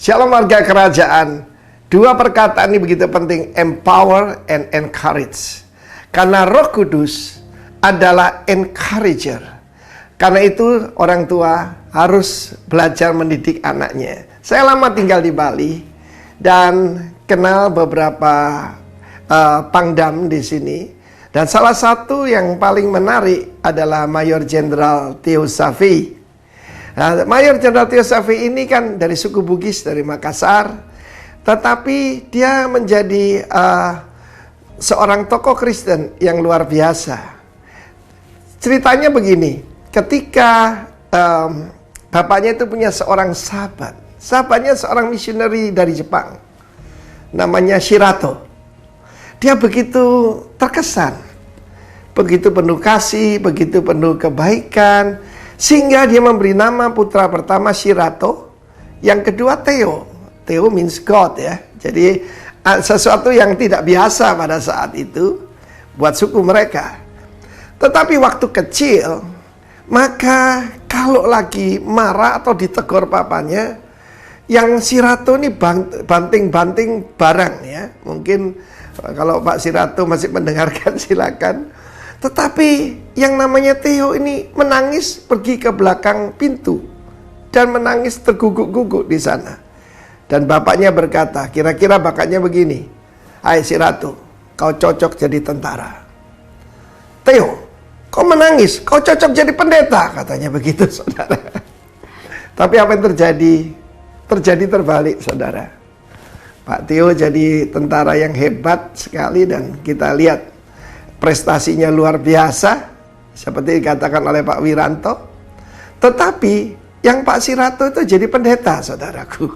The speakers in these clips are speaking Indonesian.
Shalom warga kerajaan. Dua perkataan ini begitu penting, empower and encourage. Karena Roh Kudus adalah encourager. Karena itu orang tua harus belajar mendidik anaknya. Saya lama tinggal di Bali dan kenal beberapa pangdam di sini. Dan salah satu yang paling menarik adalah Mayor Jenderal Theo Safi. Nah, Mayor Jenderal Theo Safi ini kan dari suku Bugis, dari Makassar. Tetapi dia menjadi seorang tokoh Kristen yang luar biasa. Ceritanya begini, ketika bapaknya itu punya seorang sahabat. Sahabatnya seorang misioneri dari Jepang. Namanya Shirato. Dia begitu terkesan, begitu penuh kasih, begitu penuh kebaikan, sehingga dia memberi nama putra pertama Shirato, yang kedua Theo. Theo means God ya. Jadi sesuatu yang tidak biasa pada saat itu buat suku mereka. Tetapi waktu kecil, maka kalau lagi marah atau ditegur papanya, yang Shirato ini banting-banting barang ya. Mungkin kalau Pak Shirato masih mendengarkan silakan. Tetapi yang namanya Theo ini menangis pergi ke belakang pintu dan menangis terguguk-guguk di sana. Dan bapaknya berkata, kira-kira bakatnya begini, "Hai Shirato, kau cocok jadi tentara." "Theo, kau menangis, kau cocok jadi pendeta," katanya begitu, saudara. Tapi apa yang terjadi? Terjadi terbalik, saudara. Pak Theo jadi tentara yang hebat sekali dan kita lihat prestasinya luar biasa seperti dikatakan oleh Pak Wiranto. Tetapi yang Pak Shirato itu jadi pendeta, saudaraku.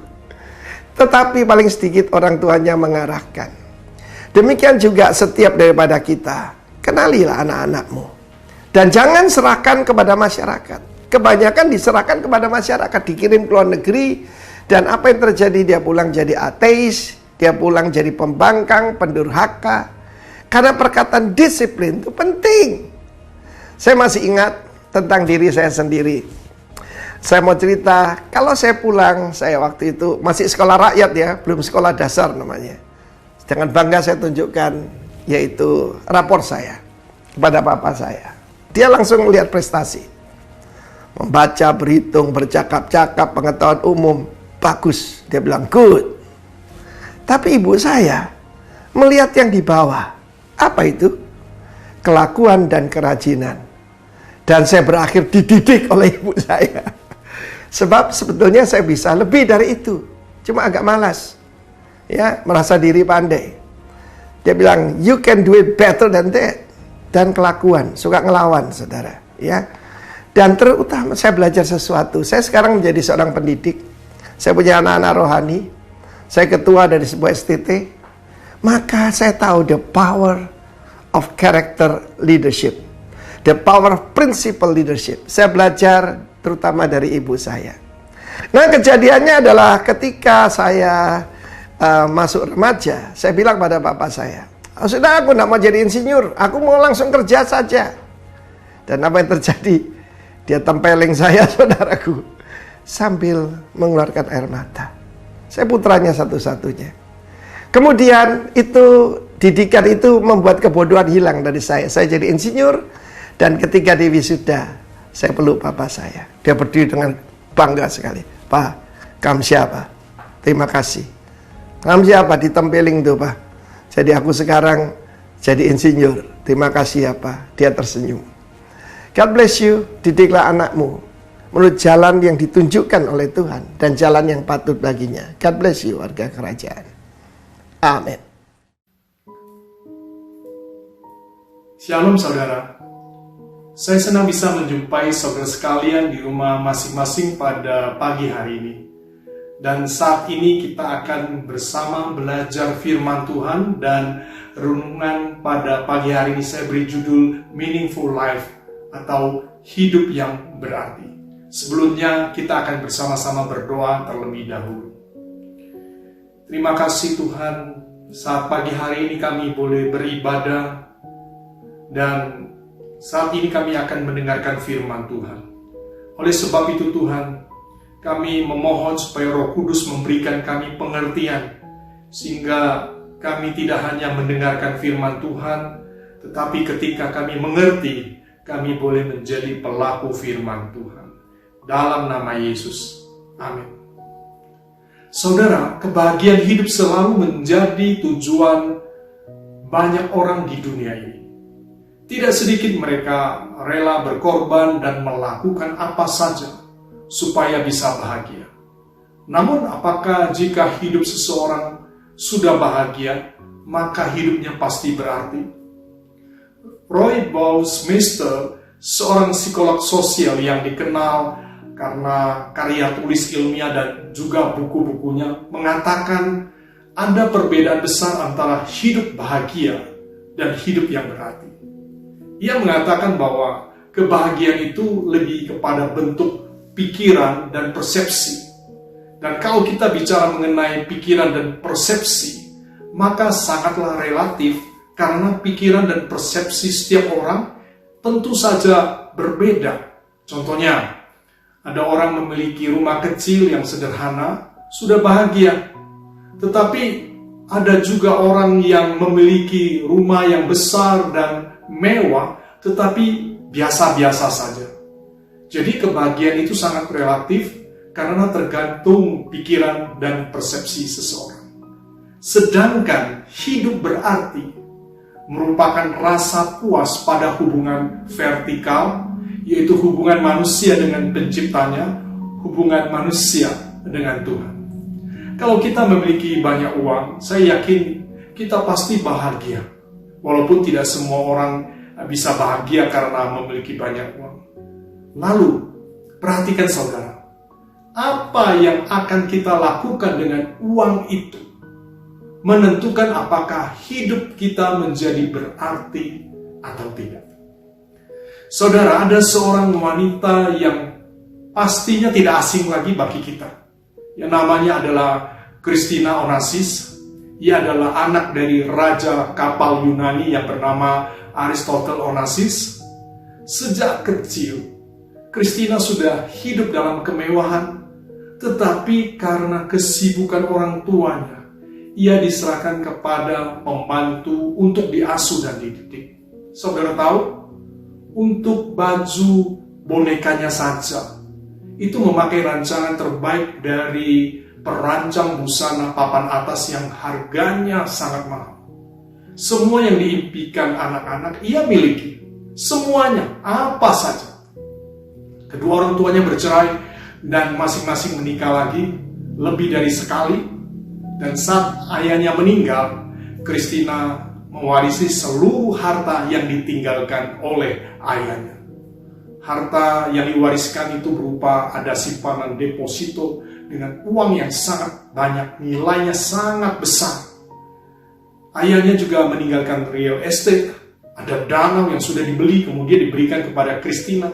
Tetapi paling sedikit orang tuanya mengarahkan. Demikian juga setiap daripada kita, kenalilah anak-anakmu. Dan jangan serahkan kepada masyarakat. Kebanyakan diserahkan kepada masyarakat, dikirim ke luar negeri. Dan apa yang terjadi? Dia pulang jadi ateis, dia pulang jadi pembangkang, pendurhaka. Karena perkataan disiplin itu penting. Saya masih ingat tentang diri saya sendiri. Saya mau cerita, kalau saya pulang, saya waktu itu masih sekolah rakyat ya, belum sekolah dasar namanya. Dengan bangga saya tunjukkan, yaitu rapor saya kepada papa saya. Dia langsung melihat prestasi. Membaca, berhitung, bercakap-cakap, pengetahuan umum. Bagus, dia bilang good. Tapi ibu saya melihat yang di bawah. Apa itu? Kelakuan dan kerajinan. Dan saya berakhir dididik oleh ibu saya. Sebab sebetulnya saya bisa lebih dari itu. Cuma agak malas. Ya, merasa diri pandai. Dia bilang, you can do it better than that. Dan kelakuan, suka ngelawan, saudara. Ya. Dan terutama saya belajar sesuatu. Saya sekarang menjadi seorang pendidik. Saya punya anak-anak rohani. Saya ketua dari sebuah STT. Maka saya tahu the power of character leadership. The power of principle leadership. Saya belajar terutama dari ibu saya. Nah, kejadiannya adalah ketika saya masuk remaja. Saya bilang pada bapak saya, "Sudah, aku tidak mau jadi insinyur. Aku mau langsung kerja saja." Dan apa yang terjadi? Dia tempeling saya, saudaraku, sambil mengeluarkan air mata. Saya putranya satu-satunya. Kemudian itu didikan itu membuat kebodohan hilang dari saya. Saya jadi insinyur dan ketika di wisuda saya peluk papa saya. Dia berdiri dengan bangga sekali. "Pak, kamu siapa?" "Terima kasih." "Kamu siapa?" "Ditempeling tuh, Pak." "Jadi aku sekarang jadi insinyur." "Terima kasih ya, Pak." Dia tersenyum. God bless you. Didiklah anakmu menurut jalan yang ditunjukkan oleh Tuhan dan jalan yang patut baginya. God bless you, warga kerajaan. Amin. Shalom saudara. Saya senang bisa menjumpai saudara sekalian di rumah masing-masing pada pagi hari ini. Dan saat ini kita akan bersama belajar firman Tuhan dan renungan pada pagi hari ini saya beri judul Meaningful Life atau hidup yang berarti. Sebelumnya kita akan bersama-sama berdoa terlebih dahulu. Terima kasih Tuhan, saat pagi hari ini kami boleh beribadah dan saat ini kami akan mendengarkan firman Tuhan. Oleh sebab itu Tuhan, kami memohon supaya Roh Kudus memberikan kami pengertian, sehingga kami tidak hanya mendengarkan firman Tuhan, tetapi ketika kami mengerti, kami boleh menjadi pelaku firman Tuhan. Dalam nama Yesus. Amin. Saudara, kebahagiaan hidup selalu menjadi tujuan banyak orang di dunia ini. Tidak sedikit mereka rela berkorban dan melakukan apa saja supaya bisa bahagia. Namun, apakah jika hidup seseorang sudah bahagia, maka hidupnya pasti berarti? Roy Baumeister, seorang psikolog sosial yang dikenal karena karya tulis ilmiah dan juga buku-bukunya, mengatakan ada perbedaan besar antara hidup bahagia dan hidup yang berarti. Ia mengatakan bahwa kebahagiaan itu lebih kepada bentuk pikiran dan persepsi. Dan kalau kita bicara mengenai pikiran dan persepsi, maka sangatlah relatif karena pikiran dan persepsi setiap orang tentu saja berbeda. Contohnya, ada orang memiliki rumah kecil yang sederhana, sudah bahagia. Tetapi ada juga orang yang memiliki rumah yang besar dan mewah, tetapi biasa-biasa saja. Jadi kebahagiaan itu sangat relatif karena tergantung pikiran dan persepsi seseorang. Sedangkan hidup berarti merupakan rasa puas pada hubungan vertikal, yaitu hubungan manusia dengan penciptanya, hubungan manusia dengan Tuhan. Kalau kita memiliki banyak uang, saya yakin kita pasti bahagia. Walaupun tidak semua orang bisa bahagia karena memiliki banyak uang. Lalu, perhatikan saudara, apa yang akan kita lakukan dengan uang itu menentukan apakah hidup kita menjadi berarti atau tidak. Saudara, ada seorang wanita yang pastinya tidak asing lagi bagi kita. Yang namanya adalah Christina Onassis. Ia adalah anak dari raja kapal Yunani yang bernama Aristotle Onassis. Sejak kecil, Christina sudah hidup dalam kemewahan, tetapi karena kesibukan orang tuanya, ia diserahkan kepada pembantu untuk diasuh dan dididik. Saudara tahu, untuk baju bonekanya saja, itu memakai rancangan terbaik dari perancang busana papan atas yang harganya sangat mahal. Semua yang diimpikan anak-anak ia miliki. Semuanya, apa saja. Kedua orang tuanya bercerai dan masing-masing menikah lagi lebih dari sekali. Dan saat ayahnya meninggal, Christina mewarisi seluruh harta yang ditinggalkan oleh ayahnya. Harta yang diwariskan itu berupa ada simpanan deposito dengan uang yang sangat banyak, nilainya sangat besar. Ayahnya juga meninggalkan real estate, ada danau yang sudah dibeli kemudian diberikan kepada Christina,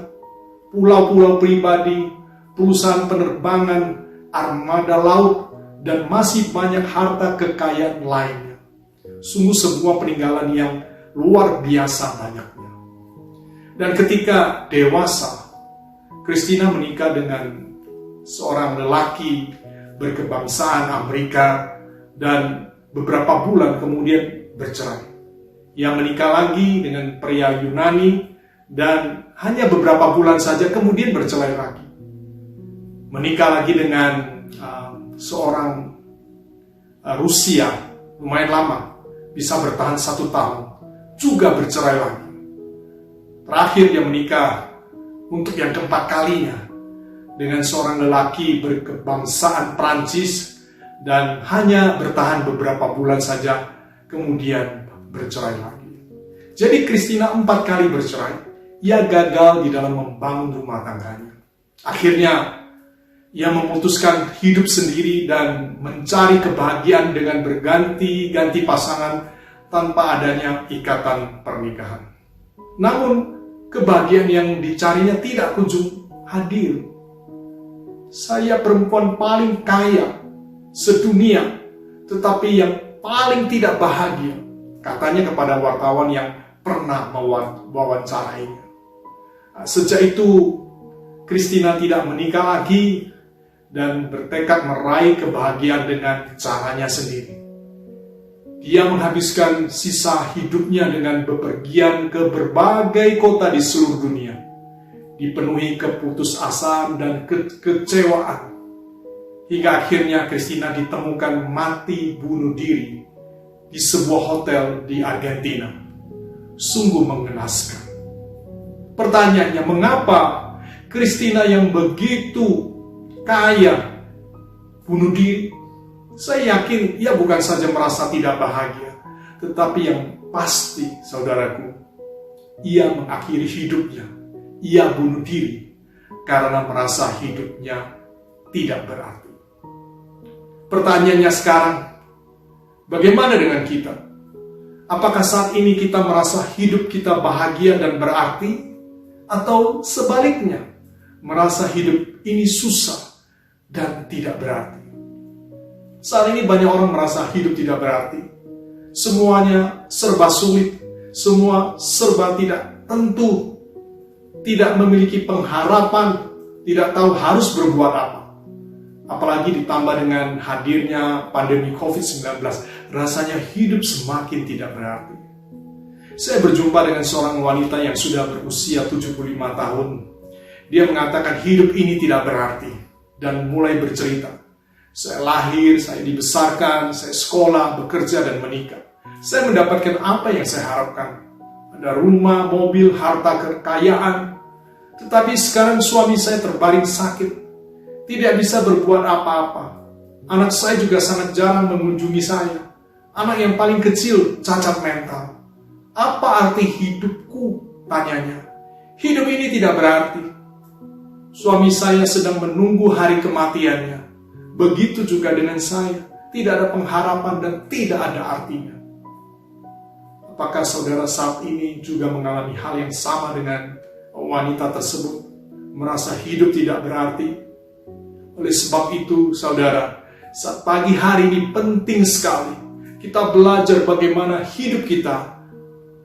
pulau-pulau pribadi, perusahaan penerbangan, armada laut, dan masih banyak harta kekayaan lainnya. Sungguh sebuah peninggalan yang luar biasa banyaknya. Dan ketika dewasa, Christina menikah dengan seorang lelaki berkebangsaan Amerika dan beberapa bulan kemudian bercerai. Ia menikah lagi dengan pria Yunani dan hanya beberapa bulan saja kemudian bercerai lagi. Menikah lagi dengan seorang Rusia, lumayan lama, bisa bertahan 1 tahun, juga bercerai lagi. Terakhir dia menikah untuk yang keempat kalinya dengan seorang lelaki berkebangsaan Prancis dan hanya bertahan beberapa bulan saja kemudian bercerai lagi. Jadi Christina 4 kali bercerai, ia gagal di dalam membangun rumah tangganya. Akhirnya ia memutuskan hidup sendiri dan mencari kebahagiaan dengan berganti-ganti pasangan tanpa adanya ikatan pernikahan. Namun kebahagiaan yang dicarinya tidak kunjung hadir. Saya perempuan paling kaya sedunia, tetapi yang paling tidak bahagia, katanya kepada wartawan yang pernah mewawancarainya. Sejak itu, Christina tidak menikah lagi dan bertekad meraih kebahagiaan dengan caranya sendiri. Dia menghabiskan sisa hidupnya dengan bepergian ke berbagai kota di seluruh dunia, dipenuhi keputusasaan dan kekecewaan, hingga akhirnya Christina ditemukan mati bunuh diri di sebuah hotel di Argentina. Sungguh mengenaskan. Pertanyaannya, mengapa Christina yang begitu kaya bunuh diri? Saya yakin ia bukan saja merasa tidak bahagia, tetapi yang pasti, saudaraku, ia mengakhiri hidupnya. Ia bunuh diri karena merasa hidupnya tidak berarti. Pertanyaannya sekarang, bagaimana dengan kita? Apakah saat ini kita merasa hidup kita bahagia dan berarti? Atau sebaliknya, merasa hidup ini susah dan tidak berarti? Saat ini banyak orang merasa hidup tidak berarti. Semuanya serba sulit, semua serba tidak tentu, tidak memiliki pengharapan, tidak tahu harus berbuat apa. Apalagi ditambah dengan hadirnya pandemi COVID-19, rasanya hidup semakin tidak berarti. Saya berjumpa dengan seorang wanita yang sudah berusia 75 tahun. Dia mengatakan hidup ini tidak berarti dan mulai bercerita. Saya lahir, saya dibesarkan, saya sekolah, bekerja, dan menikah. Saya mendapatkan apa yang saya harapkan. Ada rumah, mobil, harta, kekayaan. Tetapi sekarang suami saya terbaring sakit. Tidak bisa berbuat apa-apa. Anak saya juga sangat jarang mengunjungi saya. Anak yang paling kecil cacat mental. Apa arti hidupku? Tanyanya. Hidup ini tidak berarti. Suami saya sedang menunggu hari kematiannya. Begitu juga dengan saya, tidak ada pengharapan dan tidak ada artinya. Apakah saudara saat ini juga mengalami hal yang sama dengan wanita tersebut? Merasa hidup tidak berarti? Oleh sebab itu, saudara, saat pagi hari ini penting sekali kita belajar bagaimana hidup kita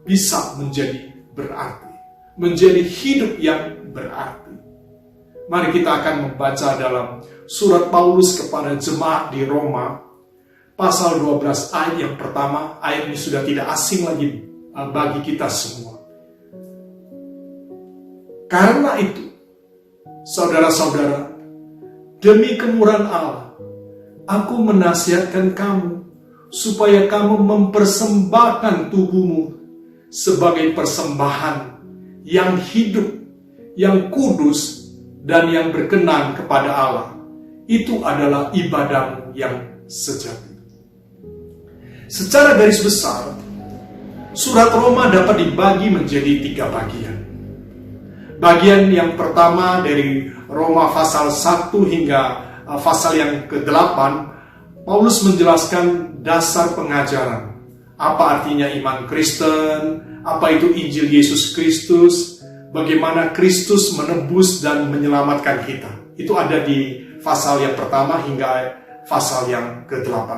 bisa menjadi berarti. Menjadi hidup yang berarti. Mari kita akan membaca dalam surat Paulus kepada jemaat di Roma, pasal 12 ayat yang pertama. Ayat ini sudah tidak asing lagi bagi kita semua. Karena itu, saudara-saudara, demi kemurahan Allah, aku menasihatkan kamu, supaya kamu mempersembahkan tubuhmu sebagai persembahan yang hidup, yang kudus, dan yang berkenan kepada Allah. Itu adalah ibadahmu yang sejati. Secara garis besar, surat Roma dapat dibagi menjadi 3 bagian. Bagian yang pertama dari Roma pasal 1 hingga pasal yang ke-8, Paulus menjelaskan dasar pengajaran. Apa artinya iman Kristen, apa itu Injil Yesus Kristus, bagaimana Kristus menebus dan menyelamatkan kita. Itu ada di pasal yang pertama hingga pasal yang ke-8.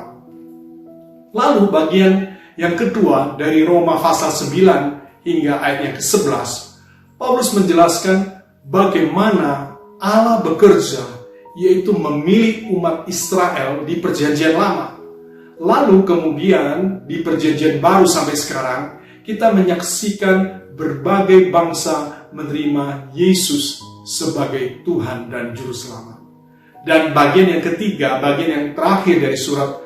Lalu bagian yang kedua dari Roma pasal 9 hingga ayat yang ke-11, Paulus menjelaskan bagaimana Allah bekerja, yaitu memilih umat Israel di perjanjian lama. Lalu kemudian di perjanjian baru sampai sekarang, kita menyaksikan berbagai bangsa menerima Yesus sebagai Tuhan dan Juru Selamat. Dan bagian yang ketiga, bagian yang terakhir dari surat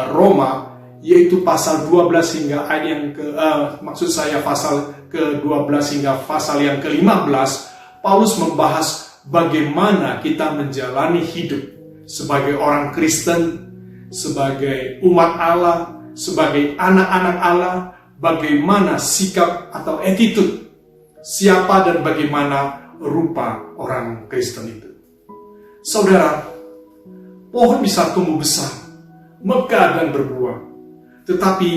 Roma, yaitu pasal 12 hingga ayat yang pasal ke-12 hingga pasal yang ke-15, Paulus membahas bagaimana kita menjalani hidup sebagai orang Kristen, sebagai umat Allah, sebagai anak-anak Allah, bagaimana sikap atau attitude, siapa dan bagaimana rupa orang Kristen itu. Saudara, pohon bisa tumbuh besar, megah dan berbuah, tetapi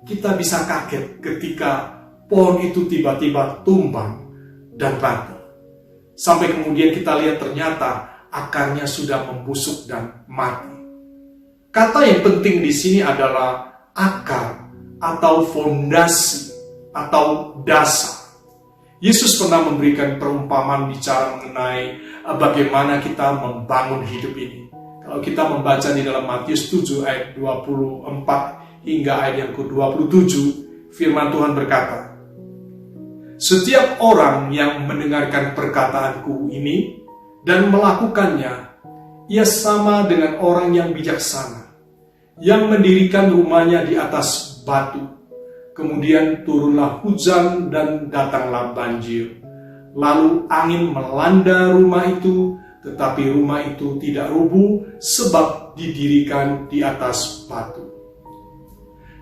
kita bisa kaget ketika pohon itu tiba-tiba tumbang dan mati. Sampai kemudian kita lihat ternyata akarnya sudah membusuk dan mati. Kata yang penting di sini adalah akar atau fondasi atau dasar. Yesus pernah memberikan perumpamaan bicara mengenai bagaimana kita membangun hidup ini. Kalau kita membaca di dalam Matius 7 ayat 24 hingga ayat yang ke-27, firman Tuhan berkata, "Setiap orang yang mendengarkan perkataanku ini dan melakukannya, ia sama dengan orang yang bijaksana, yang mendirikan rumahnya di atas batu. Kemudian turunlah hujan dan datanglah banjir. Lalu angin melanda rumah itu, tetapi rumah itu tidak rubuh sebab didirikan di atas batu.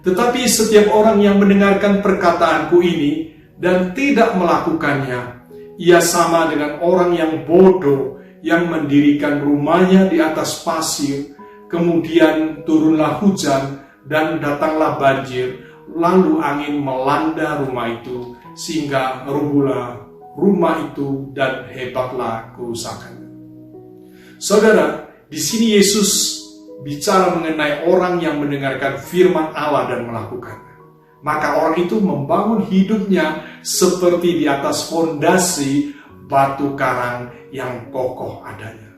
Tetapi setiap orang yang mendengarkan perkataanku ini dan tidak melakukannya, ia sama dengan orang yang bodoh yang mendirikan rumahnya di atas pasir. Kemudian turunlah hujan dan datanglah banjir. Lalu angin melanda rumah itu sehingga rubuhlah rumah itu dan hebatlah kerusakannya." Saudara, di sini Yesus bicara mengenai orang yang mendengarkan firman Allah dan melakukannya. Maka orang itu membangun hidupnya seperti di atas fondasi batu karang yang kokoh adanya.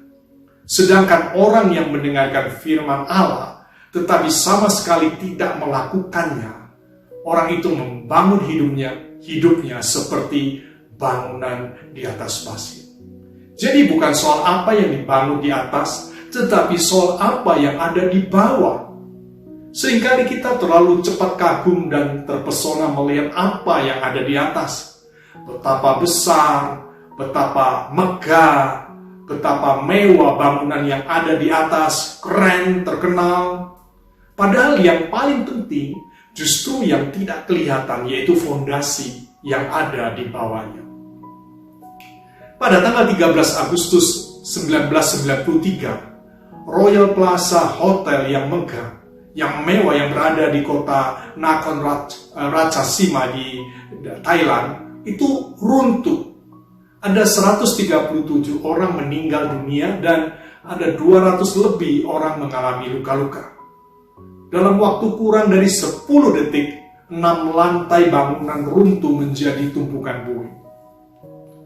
Sedangkan orang yang mendengarkan firman Allah tetapi sama sekali tidak melakukannya, orang itu membangun hidupnya seperti bangunan di atas pasir. Jadi bukan soal apa yang dibangun di atas, tetapi soal apa yang ada di bawah. Seringkali kita terlalu cepat kagum dan terpesona melihat apa yang ada di atas. Betapa besar, betapa megah, betapa mewah bangunan yang ada di atas, keren, terkenal. Padahal yang paling penting justru yang tidak kelihatan, yaitu fondasi yang ada di bawahnya. Pada tanggal 13 Agustus 1993, Royal Plaza Hotel yang megah, yang mewah yang berada di kota Nakhon Ratchasima di Thailand, itu runtuh. Ada 137 orang meninggal dunia dan ada 200 lebih orang mengalami luka-luka. Dalam waktu kurang dari 10 detik, 6 lantai bangunan runtuh menjadi tumpukan puing.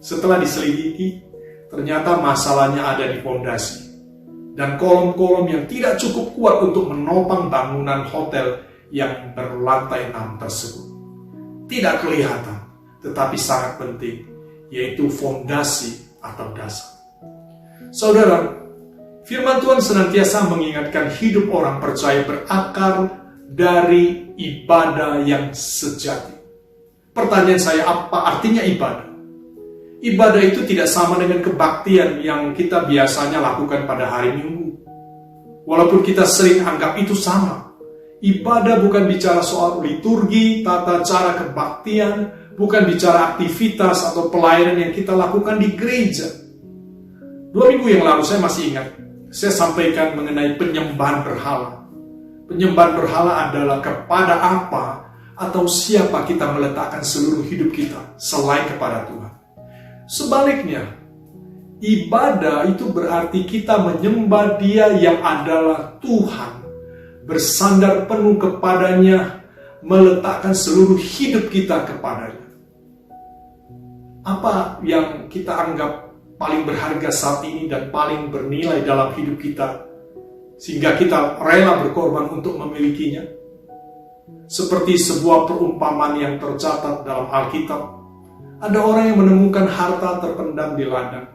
Setelah diselidiki, ternyata masalahnya ada di fondasi. Dan kolom-kolom yang tidak cukup kuat untuk menopang bangunan hotel yang berlantai 6 tersebut. Tidak kelihatan, tetapi sangat penting, yaitu fondasi atau dasar. Saudara, firman Tuhan senantiasa mengingatkan hidup orang percaya berakar dari ibadah yang sejati. Pertanyaan saya, apa artinya ibadah? Ibadah itu tidak sama dengan kebaktian yang kita biasanya lakukan pada hari Minggu. Walaupun kita sering anggap itu sama. Ibadah bukan bicara soal liturgi, tata cara kebaktian, bukan bicara aktivitas atau pelayanan yang kita lakukan di gereja. 2 minggu yang lalu saya masih ingat, saya sampaikan mengenai penyembahan berhala. Penyembahan berhala adalah kepada apa atau siapa kita meletakkan seluruh hidup kita selain kepada Tuhan. Sebaliknya, ibadah itu berarti kita menyembah Dia yang adalah Tuhan, bersandar penuh kepadanya, meletakkan seluruh hidup kita kepadanya. Apa yang kita anggap paling berharga saat ini dan paling bernilai dalam hidup kita, sehingga kita rela berkorban untuk memilikinya? Seperti sebuah perumpamaan yang tercatat dalam Alkitab. Ada orang yang menemukan harta terpendam di ladang.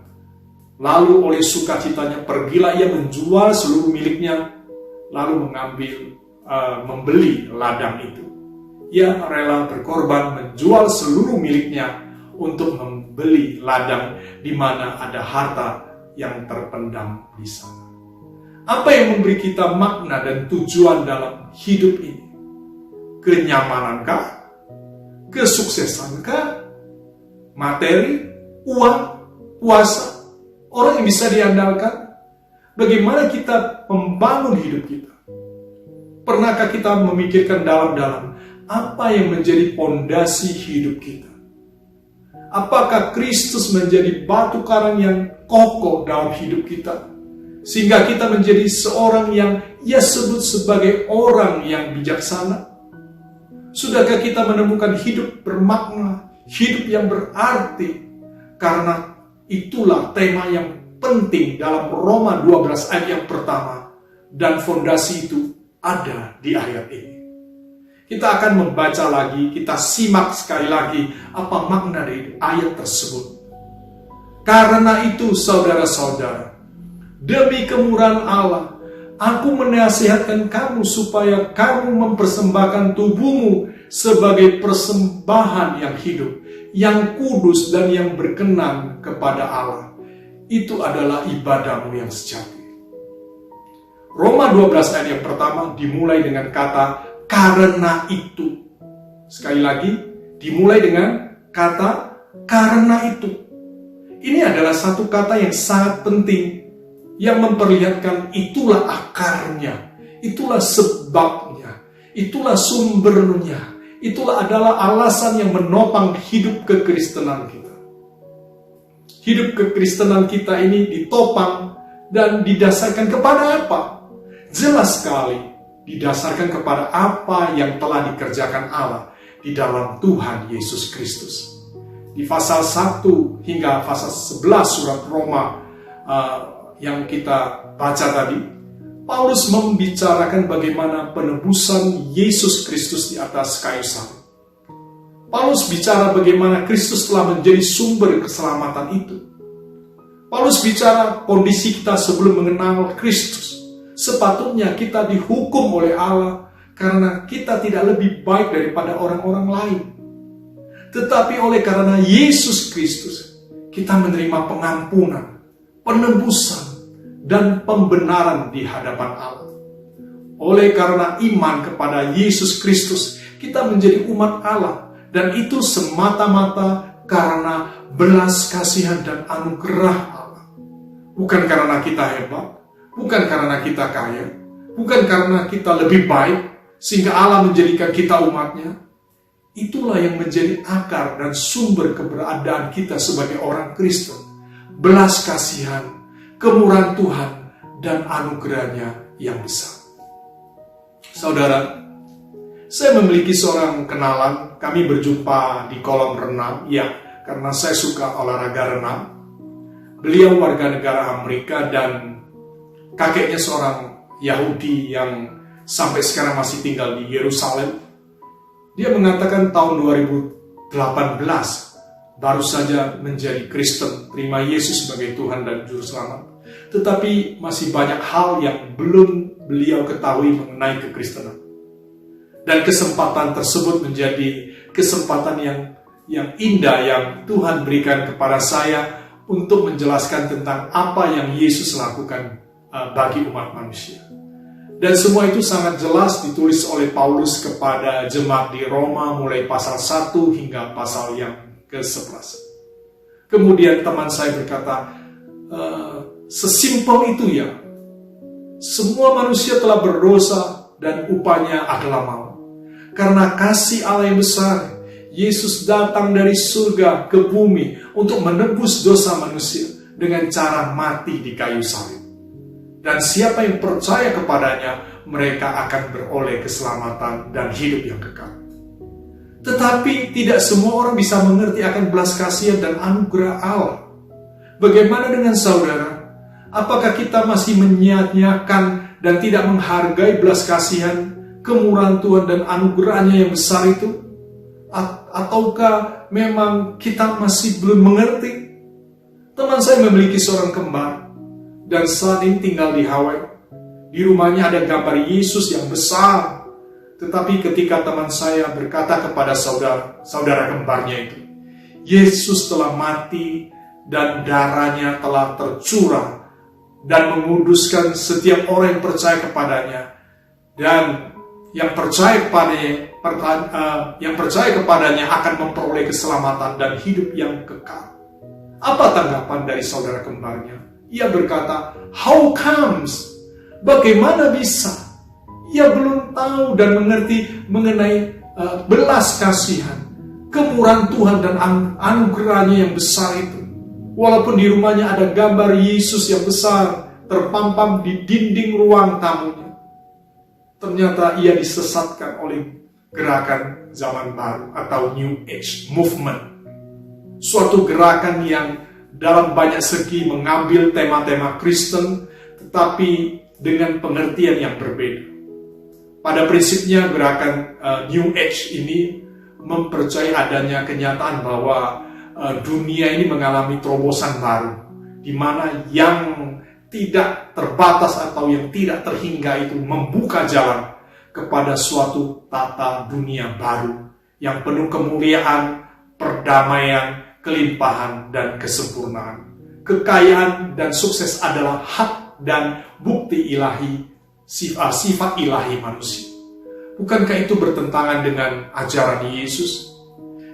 Lalu oleh sukacitanya pergilah ia menjual seluruh miliknya, lalu membeli ladang itu. Ia rela berkorban menjual seluruh miliknya untuk membeli ladang di mana ada harta yang terpendam di sana. Apa yang memberi kita makna dan tujuan dalam hidup ini? Kenyamanankah? Kesuksesankah? Materi, uang, kuasa, orang yang bisa diandalkan? Bagaimana kita membangun hidup kita? Pernahkah kita memikirkan dalam-dalam apa yang menjadi fondasi hidup kita? Apakah Kristus menjadi batu karang yang kokoh dalam hidup kita? Sehingga kita menjadi seorang yang ia sebut sebagai orang yang bijaksana? Sudahkah kita menemukan hidup bermakna, hidup yang berarti. Karena itulah tema yang penting dalam Roma 12 ayat yang pertama. Dan fondasi itu ada di ayat ini. Kita akan membaca lagi, kita simak sekali lagi apa makna dari ayat tersebut. Karena itu saudara-saudara, demi kemurahan Allah, aku menasihatkan kamu supaya kamu mempersembahkan tubuhmu sebagai persembahan yang hidup, yang kudus dan yang berkenan kepada Allah. Itu adalah ibadahmu yang sejati. Roma 12 ayat yang pertama dimulai dengan kata karena itu. Sekali lagi, dimulai dengan kata karena itu. Ini adalah satu kata yang sangat penting, yang memperlihatkan itulah akarnya, itulah sebabnya, itulah sumbernya, itulah adalah alasan yang menopang hidup kekristenan kita. Hidup kekristenan kita ini ditopang dan didasarkan kepada apa? Jelas sekali, didasarkan kepada apa yang telah dikerjakan Allah di dalam Tuhan Yesus Kristus. Di pasal 1 hingga pasal 11 surat Roma yang kita baca tadi, Paulus membicarakan bagaimana penebusan Yesus Kristus di atas kayu salib. Paulus bicara bagaimana Kristus telah menjadi sumber keselamatan itu. Paulus bicara kondisi kita sebelum mengenal Kristus. Sepatutnya kita dihukum oleh Allah karena kita tidak lebih baik daripada orang-orang lain. Tetapi oleh karena Yesus Kristus, kita menerima pengampunan, penebusan, dan pembenaran di hadapan Allah. Oleh karena iman kepada Yesus Kristus, kita menjadi umat Allah. Dan itu semata-mata karena belas kasihan dan anugerah Allah. Bukan karena kita hebat, bukan karena kita kaya, bukan karena kita lebih baik, sehingga Allah menjadikan kita umatnya. Itulah yang menjadi akar dan sumber keberadaan kita sebagai orang Kristen. Belas kasihan, kemurahan Tuhan, dan anugerahnya yang besar. Saudara, saya memiliki seorang kenalan, kami berjumpa di kolam renang, ya, karena saya suka olahraga renang. Beliau warga negara Amerika dan kakeknya seorang Yahudi yang sampai sekarang masih tinggal di Yerusalem. Dia mengatakan tahun 2018 baru saja menjadi Kristen, terima Yesus sebagai Tuhan dan Juru Selamat. Tetapi masih banyak hal yang belum beliau ketahui mengenai kekristenan. Dan kesempatan tersebut menjadi kesempatan yang indah yang Tuhan berikan kepada saya untuk menjelaskan tentang apa yang Yesus lakukan bagi umat manusia. Dan semua itu sangat jelas ditulis oleh Paulus kepada jemaat di Roma mulai pasal 1 hingga pasal yang ke-11. Kemudian teman saya berkata, sesimpel itu ya, semua manusia telah berdosa dan upahnya adalah maut. Karena kasih Allah yang besar, Yesus datang dari surga ke bumi untuk menebus dosa manusia dengan cara mati di kayu salib. Dan siapa yang percaya kepadanya, mereka akan beroleh keselamatan dan hidup yang kekal. Tetapi tidak semua orang bisa mengerti akan belas kasihan dan anugerah Allah. Bagaimana dengan saudara? Apakah kita masih menyia-nyiakan dan tidak menghargai belas kasihan, kemurahan Tuhan dan anugerahnya yang besar itu? Ataukah memang kita masih belum mengerti? Teman saya memiliki seorang kembar dan saat ini tinggal di Hawaii. Di rumahnya ada gambar Yesus yang besar. Tetapi ketika teman saya berkata kepada saudara kembarnya itu, Yesus telah mati dan darahnya telah tercurah dan menguduskan setiap orang yang percaya kepadanya. Dan yang percaya kepadanya akan memperoleh keselamatan dan hidup yang kekal. Apa tanggapan dari saudara kembarnya? Ia berkata, how comes? Bagaimana bisa? Ia belum tahu dan mengerti mengenai belas kasihan, kemurahan Tuhan dan anugerahnya yang besar itu. Walaupun di rumahnya ada gambar Yesus yang besar terpampang di dinding ruang tamunya. Ternyata ia disesatkan oleh gerakan zaman baru atau New Age Movement. Suatu gerakan yang dalam banyak segi mengambil tema-tema Kristen, tetapi dengan pengertian yang berbeda. Pada prinsipnya gerakan New Age ini mempercayai adanya kenyataan bahwa dunia ini mengalami terobosan baru, di mana yang tidak terbatas atau yang tidak terhingga itu membuka jalan kepada suatu tata dunia baru yang penuh kemuliaan, perdamaian, kelimpahan, dan kesempurnaan. Kekayaan dan sukses adalah hak dan bukti ilahi, sifat ilahi manusia. Bukankah itu bertentangan dengan ajaran Yesus?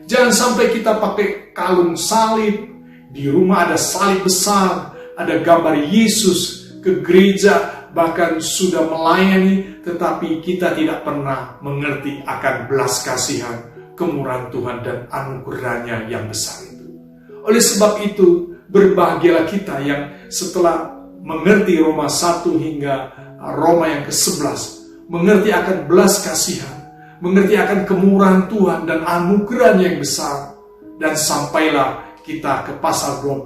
Jangan sampai kita pakai kalung salib, di rumah ada salib besar, ada gambar Yesus, ke gereja bahkan sudah melayani, tetapi kita tidak pernah mengerti akan belas kasihan, kemurahan Tuhan dan anugerahnya yang besar itu. Oleh sebab itu, berbahagialah kita yang setelah mengerti Roma 1 hingga Roma yang ke-11, mengerti akan belas kasihan, mengerti akan kemurahan Tuhan dan anugerahnya yang besar, dan sampailah kita ke pasal 12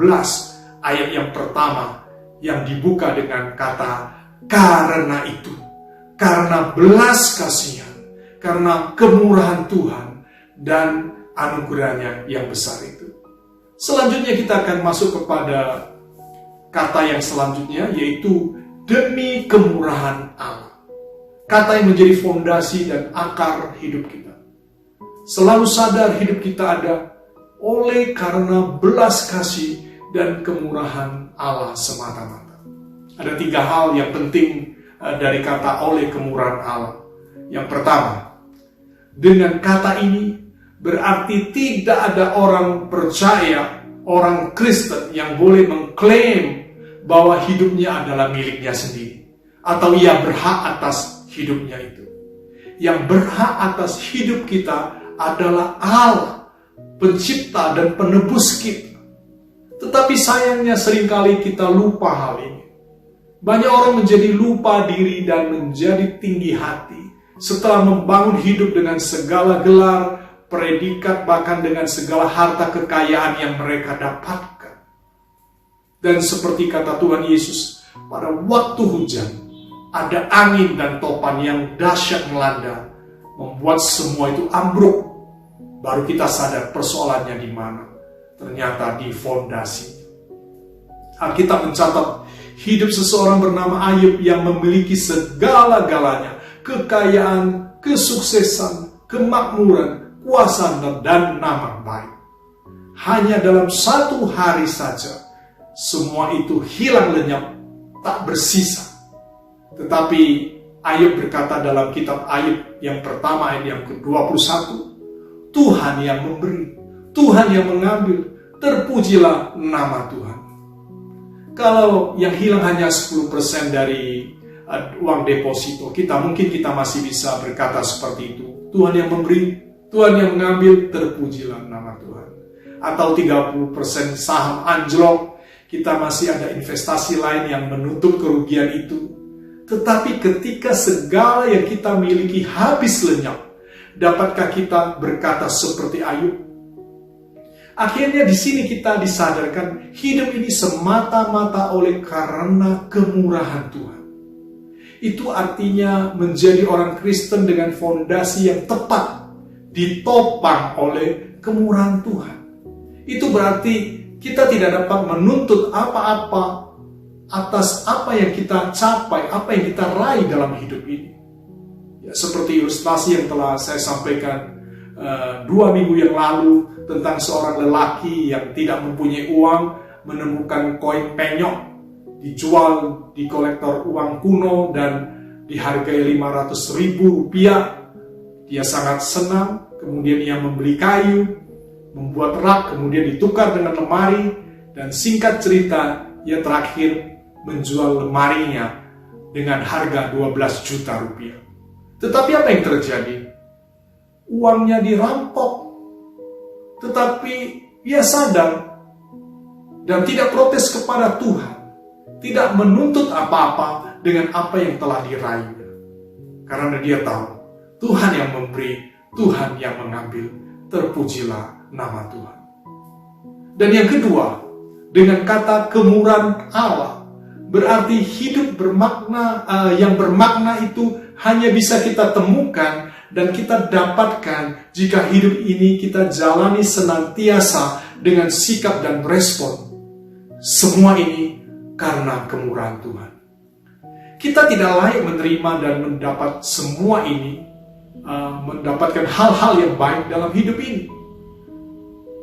ayat yang pertama yang dibuka dengan kata karena itu, karena belas kasihan, karena kemurahan Tuhan dan anugerahnya yang besar itu. Selanjutnya kita akan masuk kepada kata yang selanjutnya, yaitu demi kemurahan Allah. Kata yang menjadi fondasi dan akar hidup kita. Selalu sadar hidup kita ada oleh karena belas kasih dan kemurahan Allah semata-mata. Ada 3 hal yang penting dari kata oleh kemurahan Allah. Yang pertama, dengan kata ini berarti tidak ada orang percaya, orang Kristen yang boleh mengklaim bahwa hidupnya adalah miliknya sendiri, atau ia berhak atas hidupnya itu. Yang berhak atas hidup kita adalah Allah, pencipta dan penebus kita. Tetapi sayangnya seringkali kita lupa hal ini. Banyak orang menjadi lupa diri dan menjadi tinggi hati setelah membangun hidup dengan segala gelar, predikat, bahkan dengan segala harta kekayaan yang mereka dapatkan. Dan seperti kata Tuhan Yesus, pada waktu hujan, ada angin dan topan yang dahsyat melanda, membuat semua itu ambruk. Baru kita sadar persoalannya di mana. Ternyata di fondasi. Alkitab mencatat hidup seseorang bernama Ayub yang memiliki segala-galanya, kekayaan, kesuksesan, kemakmuran, kuasa dan nama baik. Hanya dalam 1 hari saja, semua itu hilang lenyap, tak bersisa. Tetapi Ayub berkata dalam kitab Ayub yang pertama ayat yang ke-21, Tuhan yang memberi, Tuhan yang mengambil, terpujilah nama Tuhan. Kalau yang hilang hanya 10% dari uang deposito, mungkin kita masih bisa berkata seperti itu. Tuhan yang memberi, Tuhan yang mengambil, terpujilah nama Tuhan. Atau 30% saham anjlok, kita masih ada investasi lain yang menutup kerugian itu. Tetapi ketika segala yang kita miliki habis lenyap, dapatkah kita berkata seperti Ayub? Akhirnya di sini kita disadarkan hidup ini semata-mata oleh karena kemurahan Tuhan. Itu artinya menjadi orang Kristen dengan fondasi yang tepat, ditopang oleh kemurahan Tuhan. Itu berarti kita tidak dapat menuntut apa-apa atas apa yang kita capai, apa yang kita raih dalam hidup ini. Ya, seperti ilustrasi yang telah saya sampaikan 2 minggu yang lalu tentang seorang lelaki yang tidak mempunyai uang menemukan koin penyok dijual di kolektor uang kuno dan dihargai Rp500.000. Dia sangat senang, kemudian ia membeli kayu, membuat rak, kemudian ditukar dengan lemari, dan singkat cerita ia terakhir menjual lemarinya dengan harga Rp12 juta. Tetapi apa yang terjadi? Uangnya dirampok, tetapi ia sadar dan tidak protes kepada Tuhan, tidak menuntut apa-apa dengan apa yang telah diraihnya, karena dia tahu Tuhan yang memberi, Tuhan yang mengambil, terpujilah nama Tuhan. Dan yang kedua, dengan kata kemurahan Allah, berarti hidup bermakna, yang bermakna itu hanya bisa kita temukan dan kita dapatkan jika hidup ini kita jalani senantiasa dengan sikap dan respon. Semua ini karena kemurahan Tuhan. Kita tidak layak menerima dan mendapat semua ini, mendapatkan hal-hal yang baik dalam hidup ini.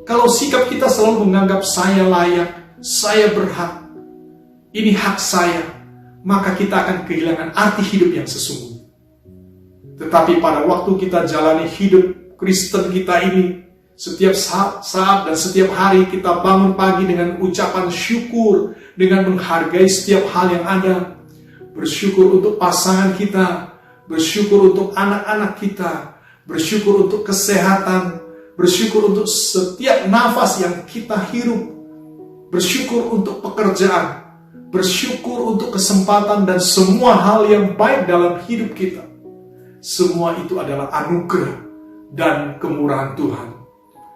Kalau sikap kita selalu menganggap saya layak, saya berhak, ini hak saya, maka kita akan kehilangan arti hidup yang sesungguhnya. Tetapi pada waktu kita jalani hidup Kristen kita ini, setiap saat dan setiap hari kita bangun pagi dengan ucapan syukur, dengan menghargai setiap hal yang ada, bersyukur untuk pasangan kita, bersyukur untuk anak-anak kita, bersyukur untuk kesehatan, bersyukur untuk setiap nafas yang kita hirup, bersyukur untuk pekerjaan, bersyukur untuk kesempatan dan semua hal yang baik dalam hidup kita. Semua itu adalah anugerah dan kemurahan Tuhan.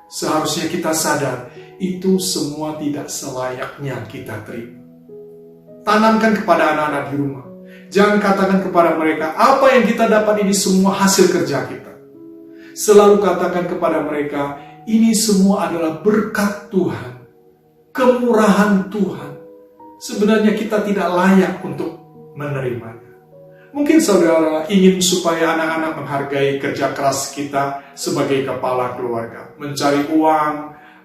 Seharusnya kita sadar, itu semua tidak selayaknya kita terima. Tanamkan kepada anak-anak di rumah. Jangan katakan kepada mereka, apa yang kita dapat ini semua hasil kerja kita. Selalu katakan kepada mereka, ini semua adalah berkat Tuhan, kemurahan Tuhan. Sebenarnya kita tidak layak untuk menerimanya. Mungkin saudara ingin supaya anak-anak menghargai kerja keras kita sebagai kepala keluarga, mencari uang,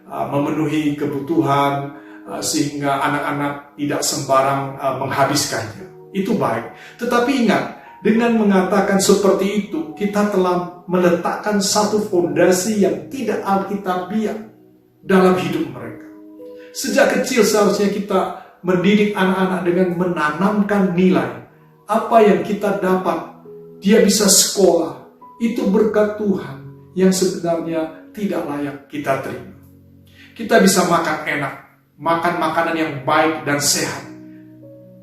memenuhi kebutuhan, sehingga anak-anak tidak sembarang menghabiskannya. Itu baik. Tetapi ingat, dengan mengatakan seperti itu, kita telah meletakkan satu fondasi yang tidak alkitabiah dalam hidup mereka. Sejak kecil seharusnya kita mendidik anak-anak dengan menanamkan nilai. Apa yang kita dapat, dia bisa sekolah, itu berkat Tuhan yang sebenarnya tidak layak kita terima. Kita bisa makan enak, makan makanan yang baik dan sehat.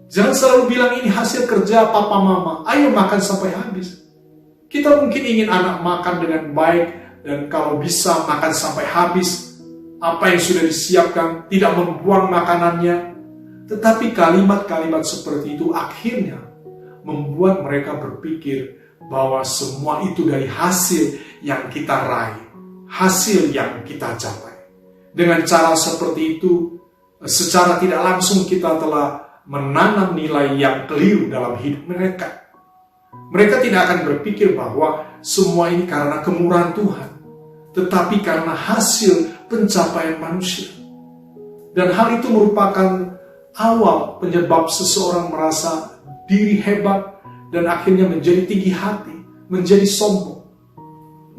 Jangan selalu bilang ini hasil kerja papa mama, ayo makan sampai habis. Kita mungkin ingin anak makan dengan baik dan kalau bisa makan sampai habis. Apa yang sudah disiapkan, tidak membuang makanannya. Tetapi kalimat-kalimat seperti itu akhirnya membuat mereka berpikir bahwa semua itu dari hasil yang kita raih, hasil yang kita capai. Dengan cara seperti itu, secara tidak langsung kita telah menanam nilai yang keliru dalam hidup mereka. Mereka tidak akan berpikir bahwa semua ini karena kemurahan Tuhan, tetapi karena hasil pencapaian manusia. Dan hal itu merupakan awal penyebab seseorang merasa diri hebat dan akhirnya menjadi tinggi hati, menjadi sombong.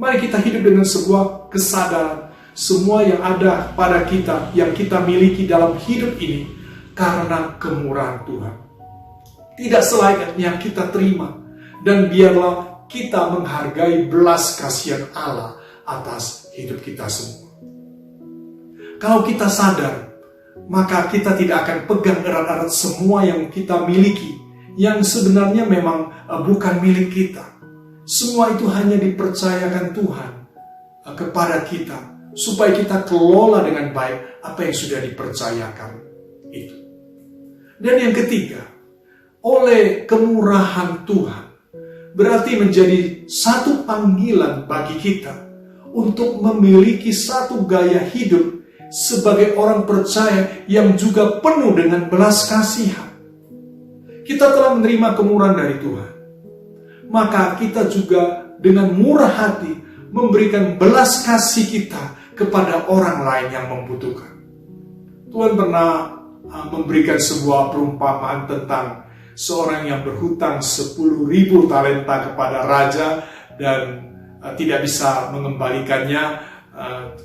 Mari kita hidup dengan sebuah kesadaran, semua yang ada pada kita, yang kita miliki dalam hidup ini, karena kemurahan Tuhan. Tidak selayaknya kita terima. Dan biarlah kita menghargai belas kasihan Allah atas hidup kita semua. Kalau kita sadar, maka kita tidak akan pegang erat-erat semua yang kita miliki, yang sebenarnya memang bukan milik kita. Semua itu hanya dipercayakan Tuhan kepada kita, supaya kita kelola dengan baik apa yang sudah dipercayakan itu. Dan yang ketiga, oleh kemurahan Tuhan, berarti menjadi satu panggilan bagi kita untuk memiliki satu gaya hidup sebagai orang percaya yang juga penuh dengan belas kasihan. Kita telah menerima kemurahan dari Tuhan, maka kita juga dengan murah hati memberikan belas kasih kita kepada orang lain yang membutuhkan. Tuhan pernah memberikan sebuah perumpamaan tentang seorang yang berhutang 10.000 talenta kepada raja dan tidak bisa mengembalikannya.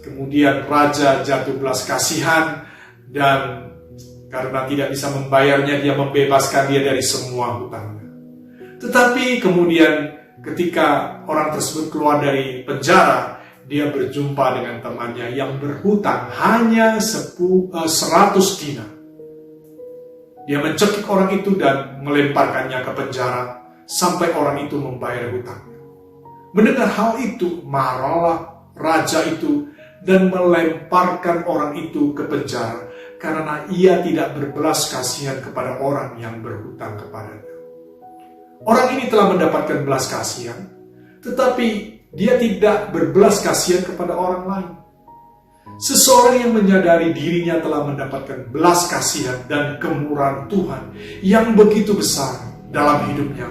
Kemudian raja jatuh belas kasihan dan karena tidak bisa membayarnya, dia membebaskan dia dari semua hutangnya. Tetapi kemudian ketika orang tersebut keluar dari penjara, dia berjumpa dengan temannya yang berhutang hanya 100 dinar. Dia mencekik orang itu dan melemparkannya ke penjara sampai orang itu membayar hutangnya. Mendengar hal itu, marahlah raja itu dan melemparkan orang itu ke penjara karena ia tidak berbelas kasihan kepada orang yang berhutang kepadanya. Orang ini telah mendapatkan belas kasihan, tetapi dia tidak berbelas kasihan kepada orang lain. Seseorang yang menyadari dirinya telah mendapatkan belas kasihan dan kemurahan Tuhan yang begitu besar dalam hidupnya,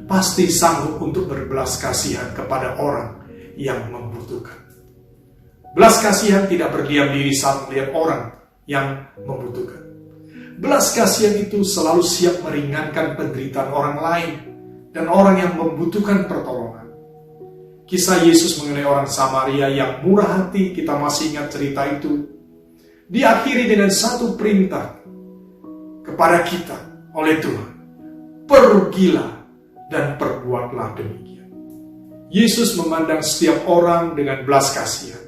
pasti sanggup untuk berbelas kasihan kepada orang yang membutuhkan. Belas kasihan tidak berdiam diri saat melihat orang yang membutuhkan. Belas kasihan itu selalu siap meringankan penderitaan orang lain dan orang yang membutuhkan pertolongan. Kisah Yesus mengenai orang Samaria yang murah hati, kita masih ingat cerita itu. Diakhiri dengan satu perintah kepada kita oleh Tuhan. Pergilah dan perbuatlah demikian. Yesus memandang setiap orang dengan belas kasihan.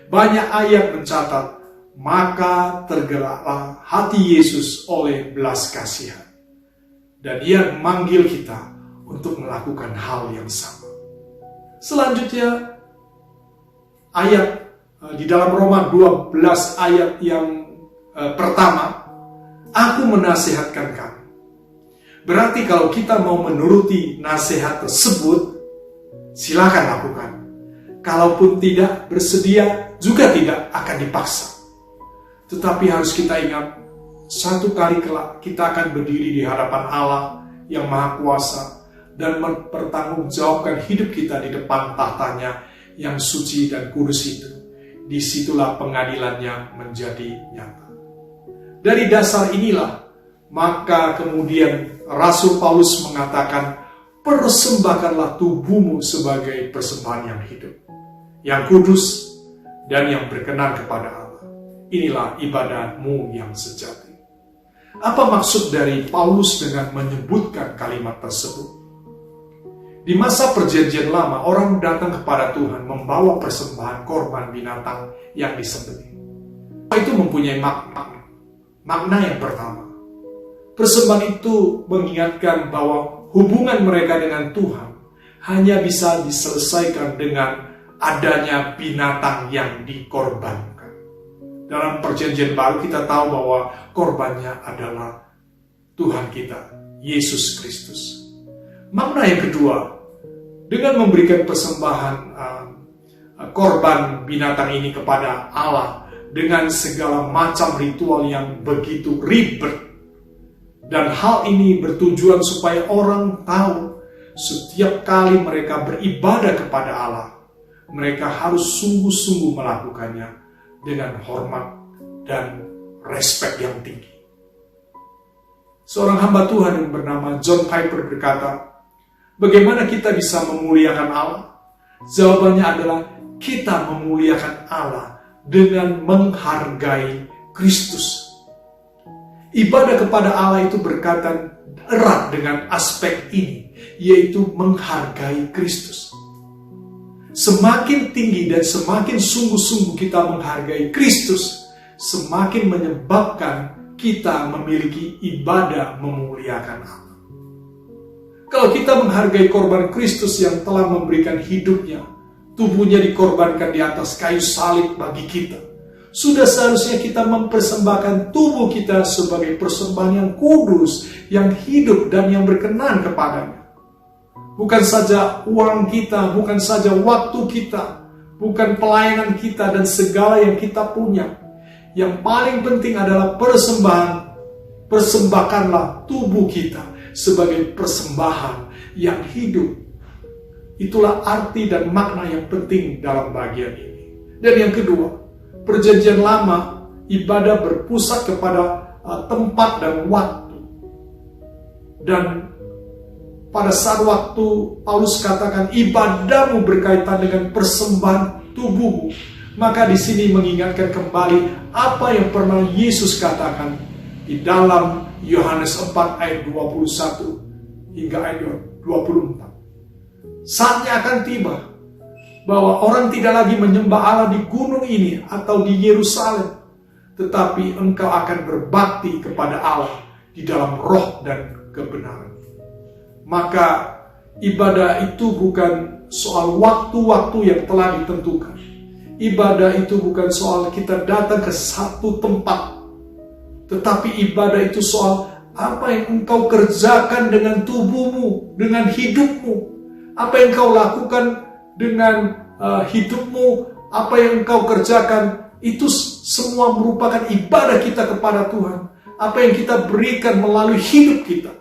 Banyak ayat mencatat, maka tergeraklah hati Yesus oleh belas kasihan. Dan ia memanggil kita untuk melakukan hal yang sama. Selanjutnya, ayat di dalam Roma 12 ayat yang pertama, aku menasihatkan kamu. Berarti kalau kita mau menuruti nasihat tersebut, silakan lakukan. Kalaupun tidak bersedia, juga tidak akan dipaksa. Tetapi harus kita ingat, satu kali kelak kita akan berdiri di hadapan Allah yang Maha Kuasa dan mempertanggungjawabkan hidup kita di depan tahtanya yang suci dan kudus itu. Disitulah pengadilannya menjadi nyata. Dari dasar inilah, maka kemudian Rasul Paulus mengatakan, persembahkanlah tubuhmu sebagai persembahan yang hidup, yang kudus, dan yang berkenan kepada Allah. Inilah ibadahmu yang sejati. Apa maksud dari Paulus dengan menyebutkan kalimat tersebut? Di masa perjanjian lama, orang datang kepada Tuhan membawa persembahan korban binatang yang disembelih. Itu mempunyai makna. Makna yang pertama, persembahan itu mengingatkan bahwa hubungan mereka dengan Tuhan hanya bisa diselesaikan dengan adanya binatang yang dikorbankan. Dalam perjanjian baru kita tahu bahwa korbannya adalah Tuhan kita, Yesus Kristus. Makna yang kedua, dengan memberikan persembahan korban binatang ini kepada Allah dengan segala macam ritual yang begitu ribet, dan hal ini bertujuan supaya orang tahu setiap kali mereka beribadah kepada Allah, mereka harus sungguh-sungguh melakukannya dengan hormat dan respek yang tinggi. Seorang hamba Tuhan yang bernama John Piper berkata, bagaimana kita bisa memuliakan Allah? Jawabannya adalah kita memuliakan Allah dengan menghargai Kristus. Ibadah kepada Allah itu berkaitan erat dengan aspek ini, yaitu menghargai Kristus. Semakin tinggi dan semakin sungguh-sungguh kita menghargai Kristus, semakin menyebabkan kita memiliki ibadah memuliakan Allah. Kalau kita menghargai korban Kristus yang telah memberikan hidupnya, tubuhnya dikorbankan di atas kayu salib bagi kita, sudah seharusnya kita mempersembahkan tubuh kita sebagai persembahan yang kudus, yang hidup dan yang berkenan kepadanya. Bukan saja uang kita, bukan saja waktu kita, bukan pelayanan kita dan segala yang kita punya. Yang paling penting adalah persembahan. Persembahkanlah tubuh kita sebagai persembahan yang hidup. Itulah arti dan makna yang penting dalam bagian ini. Dan yang kedua, perjanjian lama, ibadah berpusat kepada tempat dan waktu. Dan pada saat waktu Paulus katakan ibadahmu berkaitan dengan persembahan tubuhmu, maka di sini mengingatkan kembali apa yang pernah Yesus katakan di dalam Yohanes 4 ayat 21 hingga ayat 24. Saatnya akan tiba bahwa orang tidak lagi menyembah Allah di gunung ini atau di Yerusalem, tetapi engkau akan berbakti kepada Allah di dalam roh dan kebenaran. Maka ibadah itu bukan soal waktu-waktu yang telah ditentukan. ibadah itu bukan soal kita datang ke satu tempat, tetapi ibadah itu soal apa yang engkau kerjakan dengan tubuhmu, dengan hidupmu, apa yang engkau lakukan dengan hidupmu, apa yang engkau kerjakan, itu semua merupakan ibadah kita kepada Tuhan. Apa yang kita berikan melalui hidup kita.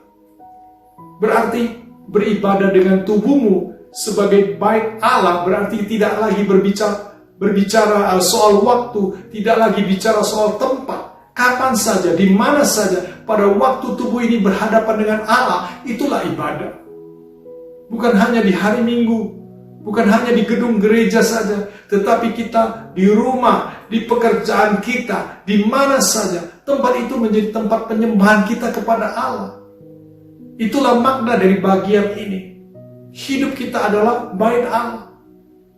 Berarti beribadah dengan tubuhmu sebagai bait Allah, berarti tidak lagi berbicara soal waktu, tidak lagi bicara soal tempat. Kapan saja, di mana saja, pada waktu tubuh ini berhadapan dengan Allah, itulah ibadah. Bukan hanya di hari Minggu, bukan hanya di gedung gereja saja, tetapi kita di rumah, di pekerjaan kita, di mana saja, tempat itu menjadi tempat penyembahan kita kepada Allah. Itulah makna dari bagian ini. Hidup kita adalah bait Allah.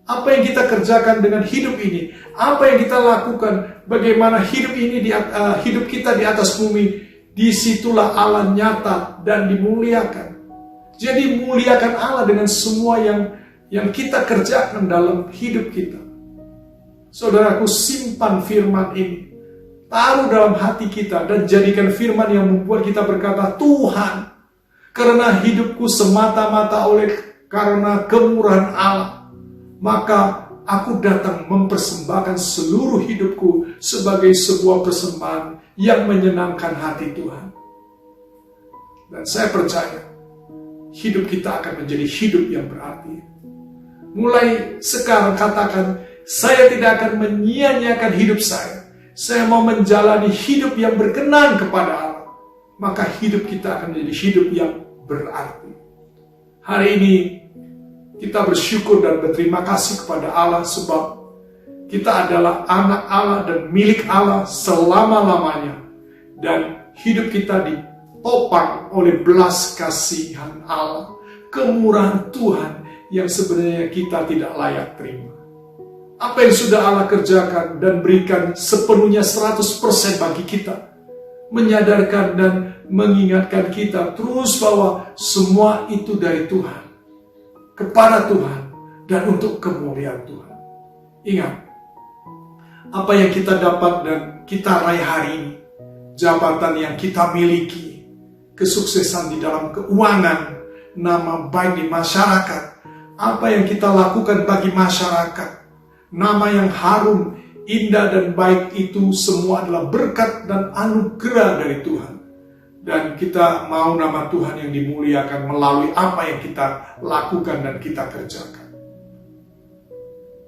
Apa yang kita kerjakan dengan hidup ini, apa yang kita lakukan, bagaimana hidup kita di atas bumi, disitulah Allah nyata dan dimuliakan. Jadi muliakan Allah dengan semua yang kita kerjakan dalam hidup kita. Saudaraku, simpan firman ini, taruh dalam hati kita, dan jadikan firman yang membuat kita berkata, Tuhan, karena hidupku semata-mata karena kemurahan Allah, maka aku datang mempersembahkan seluruh hidupku sebagai sebuah persembahan yang menyenangkan hati Tuhan. Dan saya percaya, hidup kita akan menjadi hidup yang berarti. Mulai sekarang katakan, saya tidak akan menyia-nyiakan hidup saya. Saya mau menjalani hidup yang berkenan kepada Allah. Maka hidup kita akan menjadi hidup yang berarti. Hari ini kita bersyukur dan berterima kasih kepada Allah sebab kita adalah anak Allah dan milik Allah selama-lamanya. Dan hidup kita ditopang oleh belas kasihan Allah, kemurahan Tuhan yang sebenarnya kita tidak layak terima. Apa yang sudah Allah kerjakan dan berikan sepenuhnya 100% bagi kita, menyadarkan dan mengingatkan kita terus bahwa semua itu dari Tuhan, kepada Tuhan, dan untuk kemuliaan Tuhan. Ingat, apa yang kita dapat dan kita raih hari ini, jabatan yang kita miliki, kesuksesan di dalam keuangan, nama baik di masyarakat, apa yang kita lakukan bagi masyarakat, nama yang harum, indah dan baik, itu semua adalah berkat dan anugerah dari Tuhan. Dan kita mau nama Tuhan yang dimuliakan melalui apa yang kita lakukan dan kita kerjakan.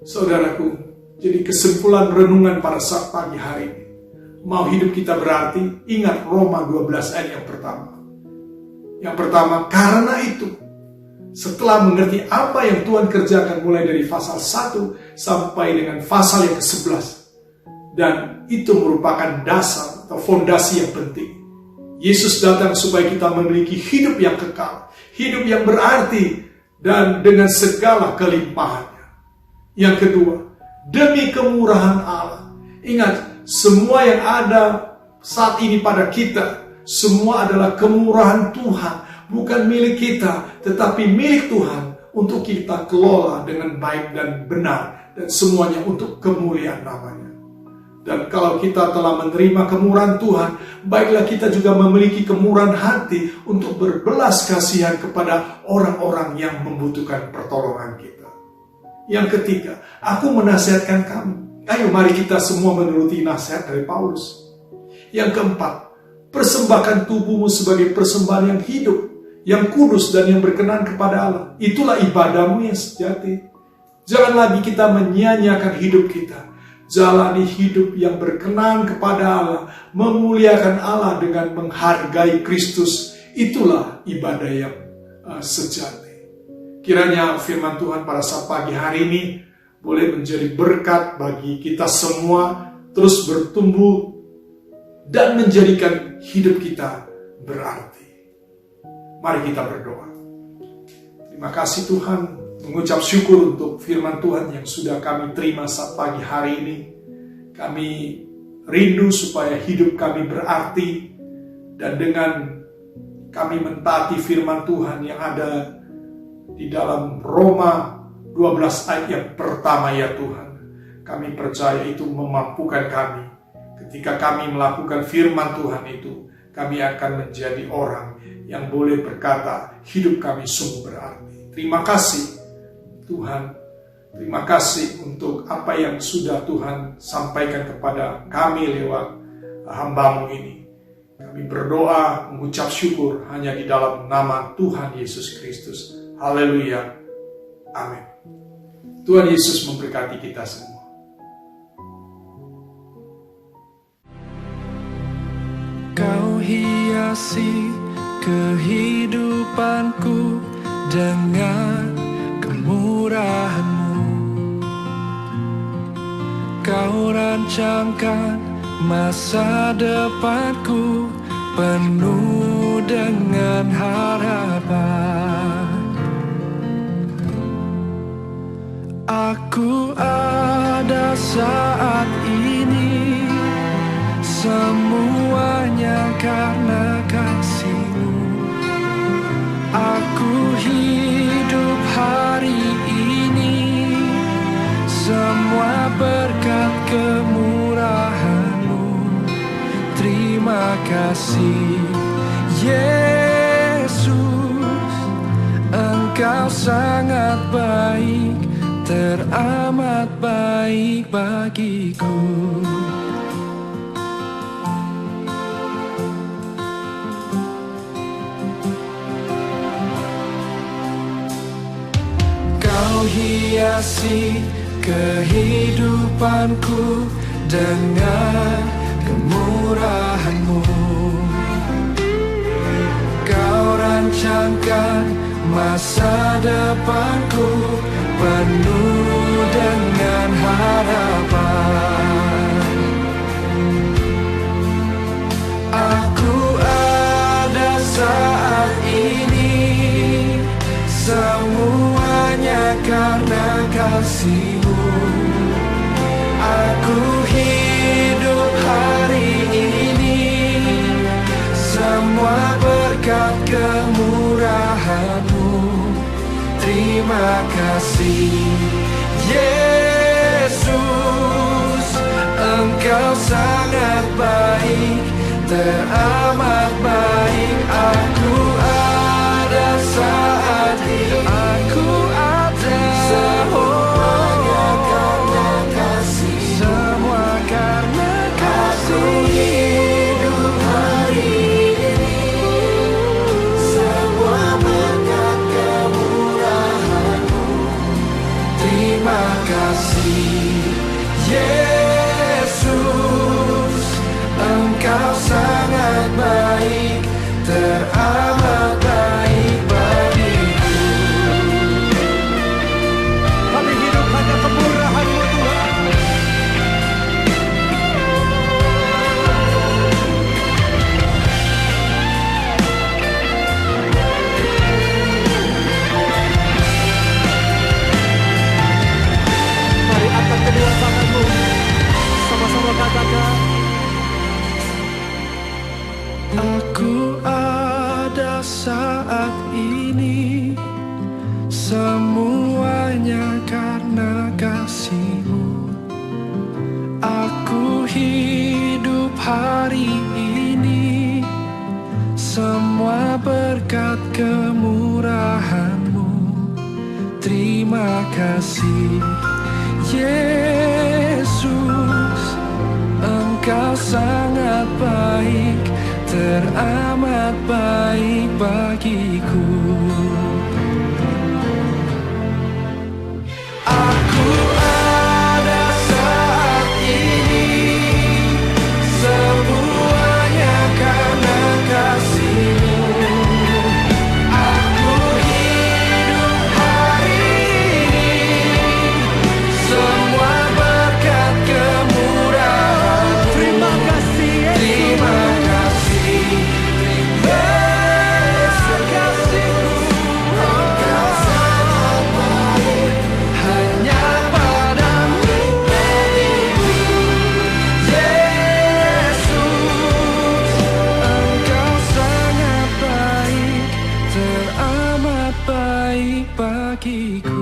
Saudaraku, jadi kesimpulan renungan pada saat pagi hari ini, mau hidup kita berarti, ingat Roma 12 ayat yang pertama. Yang pertama, karena itu, setelah mengerti apa yang Tuhan kerjakan mulai dari pasal 1 sampai dengan pasal yang ke-11, dan itu merupakan dasar atau fondasi yang penting. Yesus datang supaya kita memiliki hidup yang kekal, hidup yang berarti, dan dengan segala kelimpahannya. Yang kedua, demi kemurahan Allah. Ingat, semua yang ada saat ini pada kita, semua adalah kemurahan Tuhan, bukan milik kita, tetapi milik Tuhan untuk kita kelola dengan baik dan benar, dan semuanya untuk kemuliaan namanya. Dan kalau kita telah menerima kemurahan Tuhan, baiklah kita juga memiliki kemurahan hati untuk berbelas kasihan kepada orang-orang yang membutuhkan pertolongan kita. Yang ketiga, aku menasihatkan kamu. Ayo mari kita semua menuruti nasihat dari Paulus. Yang keempat, persembahkan tubuhmu sebagai persembahan yang hidup, yang kudus dan yang berkenan kepada Allah. Itulah ibadahmu yang sejati. Jangan lagi kita menyia-nyiakan hidup kita. Jalani hidup yang berkenan kepada Allah, memuliakan Allah dengan menghargai Kristus. Itulah ibadah yang sejati. Kiranya firman Tuhan pada saat pagi hari ini boleh menjadi berkat bagi kita semua, terus bertumbuh dan menjadikan hidup kita berarti. Mari kita berdoa. Terima kasih Tuhan, mengucap syukur untuk firman Tuhan yang sudah kami terima saat pagi hari ini. Kami rindu supaya hidup kami berarti, dan dengan kami mentaati firman Tuhan yang ada di dalam Roma 12 ayat yang pertama, ya Tuhan, kami percaya itu memampukan kami. Ketika kami melakukan firman Tuhan itu, kami akan menjadi orang yang boleh berkata, hidup kami sungguh berarti. Terima kasih Tuhan, terima kasih untuk apa yang sudah Tuhan sampaikan kepada kami lewat hamba-Mu ini. Kami berdoa, mengucap syukur hanya di dalam nama Tuhan Yesus Kristus. Haleluya. Amin. Tuhan Yesus memberkati kita semua. Kau hiasi kehidupanku dengan kemurahan-Mu. Kau rancangkan masa depanku penuh dengan harapan. Aku ada saat ini, semuanya karena kasih-Mu. Aku hidup hari ini, semua berkat kemurahan-Mu. Terima kasih Yesus, Engkau sangat baik, teramat baik bagiku. Kau hiasi kehidupanku dengan kemurahan-Mu. Kau rancangkan masa depanku penuh dengan harapan. Aku ada saat ini, semuanya karena kasih-Mu. Aku hidup hari ini, semua berkat kemurahan-Mu. Terima kasih Yesus, Engkau sangat baik, teramat baik. Aku ada saat ini, aku ada, semuanya karena kasih, semua karena kasih. Aku hidup hari ini, semua berkat kemurahan-Mu. Terima kasih Yesus, Engkau sangat baik, teramat baik bagiku. Kami hidup hanya kemurahan-Mu Tuhan. Mari angkat kedua tangan-Mu, sama-sama katakan. Aku ada saat ini, semuanya karena kasih-Mu. Aku hidup hari ini, semua berkat kemurahan-Mu. Terima kasih Yesus, Engkau sangat baik, teramat baik bagiku. Aku ada saat ini, semuanya karena kasih-Mu. Aku hidup hari ini, semua berkat kemurahan-Mu. Terima kasih Yesus. Terima kasih bagiku.